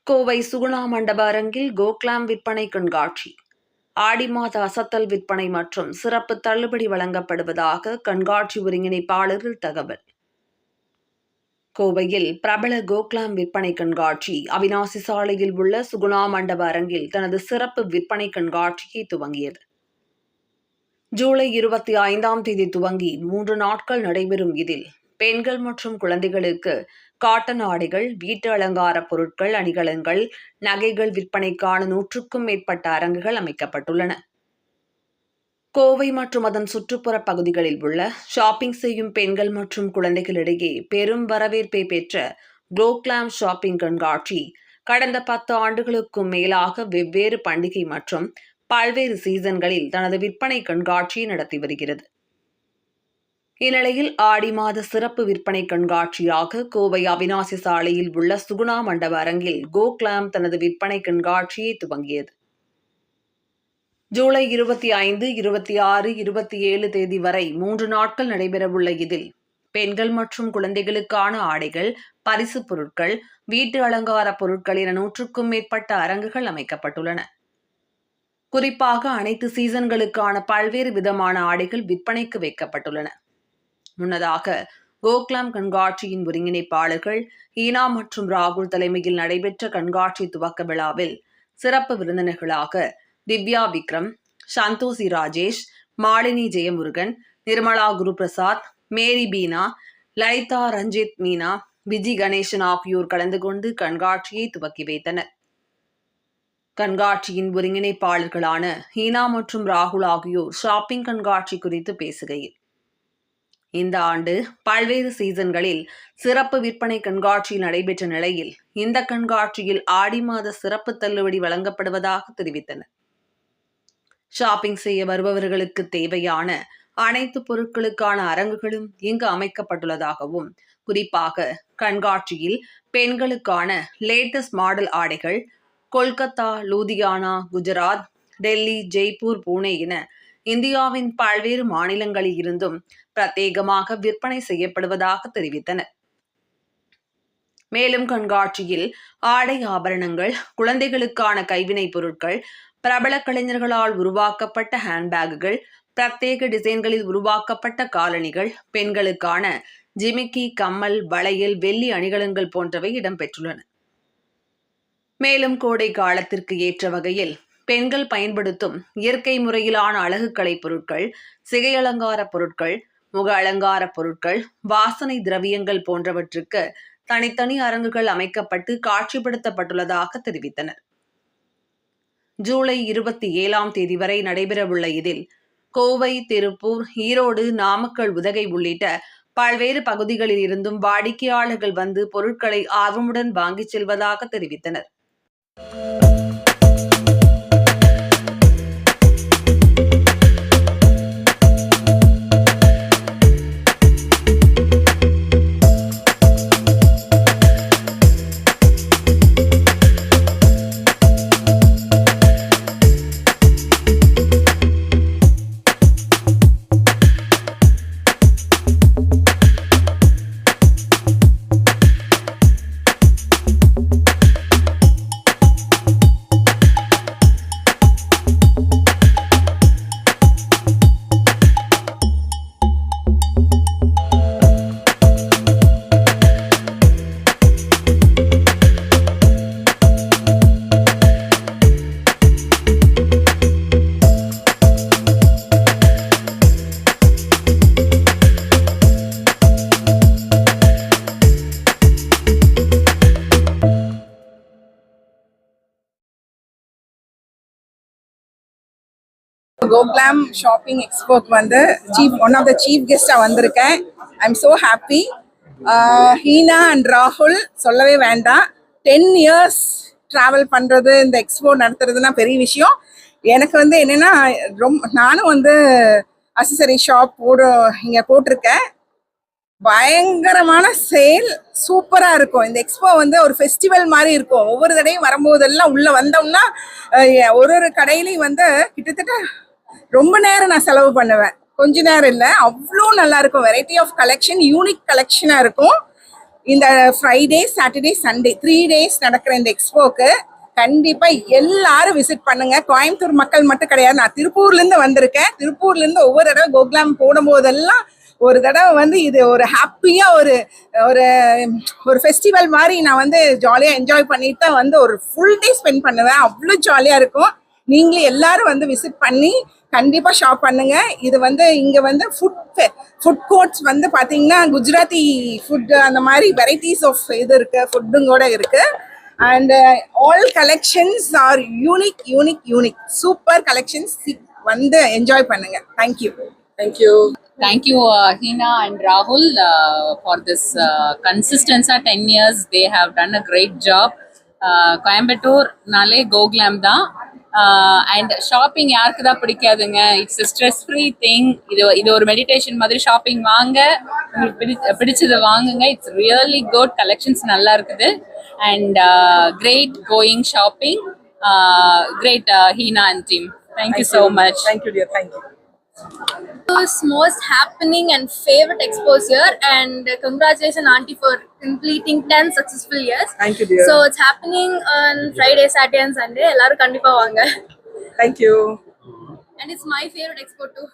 கோவை சுகுணா மண்டப அரங்கில் கோக்லாம் விற்பனை கண்காட்சி. ஆடி மாத அசத்தல் விற்பனை மற்றும் சிறப்பு தள்ளுபடி வழங்கப்படுவதாக கண்காட்சி ஒருங்கிணைப்பாளர் தகவல். கோவையில் பிரபல கோக்லாம் விற்பனை கண்காட்சி அவிநாசி சாலையில் உள்ள சுகுணா மண்டப அரங்கில் தனது சிறப்பு விற்பனை கண்காட்சியை துவங்கியது. ஜூலை 25 துவங்கி 3 நாட்கள் நடைபெறும் இதில் பெண்கள் மற்றும் குழந்தைகளுக்கு காட்டன் ஆடைகள், வீட்டு அலங்கார பொருட்கள், அணிகலன்கள், நகைகள் விற்பனைக்கான 100க்கும் மேற்பட்ட அரங்குகள் அமைக்கப்பட்டுள்ளன. கோவை மற்றும் அதன் சுற்றுப்புற பகுதிகளில் உள்ள ஷாப்பிங் செய்யும் பெண்கள் மற்றும் குழந்தைகளிடையே பெரும் வரவேற்பை பெற்ற கோக்லாம் ஷாப்பிங் கண்காட்சி கடந்த 10 ஆண்டுகளுக்கும் மேலாக வெவ்வேறு பண்டிகை மற்றும் பல்வேறு சீசன்களில் தனது விற்பனை கண்காட்சியை நடத்தி வருகிறது. இந்நிலையில் ஆடி மாத சிறப்பு விற்பனை கண்காட்சியாக கோவை அவிநாசி சாலையில் உள்ள சுகுணா மண்டப அரங்கில் கோக்லாம் தனது விற்பனை கண்காட்சியை துவங்கியது. ஜூலை 25, 26, 27 தேதி வரை 3 நாட்கள் நடைபெறவுள்ள இதில் பெண்கள் மற்றும் குழந்தைகளுக்கான ஆடைகள், பரிசு பொருட்கள், வீட்டு அலங்கார பொருட்கள் என 100க்கும் மேற்பட்ட அரங்குகள் அமைக்கப்பட்டுள்ளன. குறிப்பாக அனைத்து சீசன்களுக்கான பல்வேறு விதமான ஆடைகள் விற்பனைக்கு வைக்கப்பட்டுள்ளன. முன்னதாக கோக்லாம் கண்காட்சியின் ஒருங்கிணைப்பாளர்கள் ஹீனா மற்றும் ராகுல் தலைமையில் நடைபெற்ற கண்காட்சி துவக்க விழாவில் சிறப்பு விருந்தினர்களாக திவ்யா விக்ரம், சந்தோஷி ராஜேஷ், மாலினி ஜெயமுருகன், நிர்மலா குருபிரசாத், மேரி பீனா, லலிதா ரஞ்சித் மீனா, விஜி கணேசன் ஆகியோர் கலந்து கொண்டு கண்காட்சியை துவக்கி வைத்தனர். கண்காட்சியின் ஒருங்கிணைப்பாளர்களான ஹீனா மற்றும் ராகுல் ஆகியோர் ஷாப்பிங் கண்காட்சி குறித்து பேசுகையில், இந்த ஆண்டு பல்வேறு சீசன்களில் சிறப்பு விற்பனை கண்காட்சி நடைபெற்ற நிலையில் இந்த கண்காட்சியில் ஆடி மாத சிறப்பு தள்ளுபடி வழங்கப்படுவதாக தெரிவித்தனர். ஷாப்பிங் செய்ய வருபவர்களுக்கு தேவையான அனைத்து பொருட்களுக்கான அரங்குகளும் இங்கு அமைக்கப்பட்டுள்ளதாகவும், குறிப்பாக கண்காட்சியில் பெண்களுக்கான லேட்டஸ்ட் மாடல் ஆடைகள் கொல்கத்தா, லூதியானா, குஜராத், டெல்லி, ஜெய்ப்பூர், புனே என இந்தியாவின் பல்வேறு மாநிலங்களில் இருந்தும் பிரத்யேகமாக விற்பனை செய்யப்படுவதாக தெரிவித்தனர். மேலும் கண்காட்சியில் ஆடை ஆபரணங்கள், குழந்தைகளுக்கான கைவினைப் பொருட்கள், பிரபல கலைஞர்களால் உருவாக்கப்பட்ட ஹேண்ட்பேக்குகள், பிரத்யேக டிசைன்களில் உருவாக்கப்பட்ட காலணிகள், பெண்களுக்கான ஜிமிக்கி, கம்மல், வளையல், வெள்ளி அணிகலன்கள் போன்றவை இடம்பெற்றுள்ளன. மேலும் கோடை காலத்திற்கு ஏற்ற வகையில் பெண்கள் பயன்படுத்தும் இயற்கை முறையிலான அழகுக்கலை பொருட்கள், சிகை அலங்கார பொருட்கள், முக அலங்கார பொருட்கள், வாசனை திரவியங்கள் போன்றவற்றுக்கு தனித்தனி அரங்குகள் அமைக்கப்பட்டு காட்சிப்படுத்தப்பட்டுள்ளதாக தெரிவித்தனர். ஜூலை 27 தேதி வரை நடைபெறவுள்ள இதில் கோவை, திருப்பூர், ஈரோடு, நாமக்கல், உதகை உள்ளிட்ட பல்வேறு பகுதிகளில் இருந்தும் வாடிக்கையாளர்கள் வந்து பொருட்களை ஆர்வமுடன் வாங்கிச் செல்வதாக தெரிவித்தனர். கோக்லாம் ஷாப்பிங் எக்ஸ்போக்கு வந்து ஒன் ஆஃப் த சீஃப் கெஸ்டாக வந்திருக்கேன். I am so happy. Heena and ராகுல் சொல்லவே வேண்டாம். 10 years ட்ராவல் பண்ணுறது, இந்த எக்ஸ்போ நடத்துறதுனா பெரிய விஷயம். எனக்கு வந்து என்னென்னா, நானும் வந்து அக்சசரி ஷாப் இங்கே போட்டிருக்கேன். பயங்கரமான சேல், சூப்பராக இருக்கும். இந்த எக்ஸ்போ வந்து ஒரு ஃபெஸ்டிவல் மாதிரி இருக்கும். ஒவ்வொரு தடையும் வரும்போதெல்லாம் உள்ளே வந்தோம்னா ஒரு கடையிலையும் வந்து கிட்டத்தட்ட ரொம்ப நேரம் நான் செலவு பண்ணுவேன். கொஞ்ச நேரம் இல்லை, அவ்வளோ நல்லா இருக்கும். வெரைட்டி ஆஃப் கலெக்ஷன், யூனிக் கலெக்ஷனாக இருக்கும். இந்த ஃப்ரைடே சாட்டர்டே சண்டே 3 days நடக்கிற இந்த எக்ஸ்போக்கு கண்டிப்பா எல்லாரும் விசிட் பண்ணுங்க. கோயம்புத்தூர் மக்கள் மட்டும் கிடையாது, நான் திருப்பூர்ல இருந்து வந்திருக்கேன். திருப்பூர்ல இருந்து ஒவ்வொரு தடவை கோகுலாம் போடும் போதெல்லாம் ஒரு தடவை வந்து இது ஒரு ஹாப்பியா ஒரு ஒரு ஒரு ஃபெஸ்டிவல் மாதிரி நான் வந்து ஜாலியா என்ஜாய் பண்ணிட்டு தான் வந்து ஒரு ஃபுல் டே ஸ்பெண்ட் பண்ணுவேன். அவ்வளோ ஜாலியா இருக்கும். நீங்களும் எல்லாரும் வந்து விசிட் பண்ணி கண்டிப்பா ஷாப் பண்ணுங்க. இது வந்து இங்க வந்து ஃபுட் கோர்ட்ஸ் வந்து பாத்தீங்கன்னா குஜராத்தி ஃபுட் அந்த மாதிரி வெரைட்டிஸ் ஆஃப் இது இருக்கு, ஃபுட்டும் கூட இருக்கு. And all collections R unique super collections. வந்து என்ஜாய் பண்ணுங்க. Thank you. Thank you, Hina and Rahul, for this consistency. 10 years, they have done a great job. Coimbatore nale Goglam da. And shopping யாருக்கு தான் பிடிக்காதுங்க. It's a stress free thing. இது ஒரு meditation மாதிரி. Shopping வாங்க, உங்களுக்கு பிடிச்சதை வாங்குங்க. It's really good. கலெக்ஷன்ஸ் நல்லா இருக்குது. And great going shopping. Great Hina and team. Thank you so much. Thank you dear. Thank you. It's most happening and favorite expos here, and congratulations auntie for completing 10 successful years. Thank you dear. So it's happening on Friday, Saturday and Sunday. Ellaru kandipa vaanga. Thank you. And it's my favorite expo too.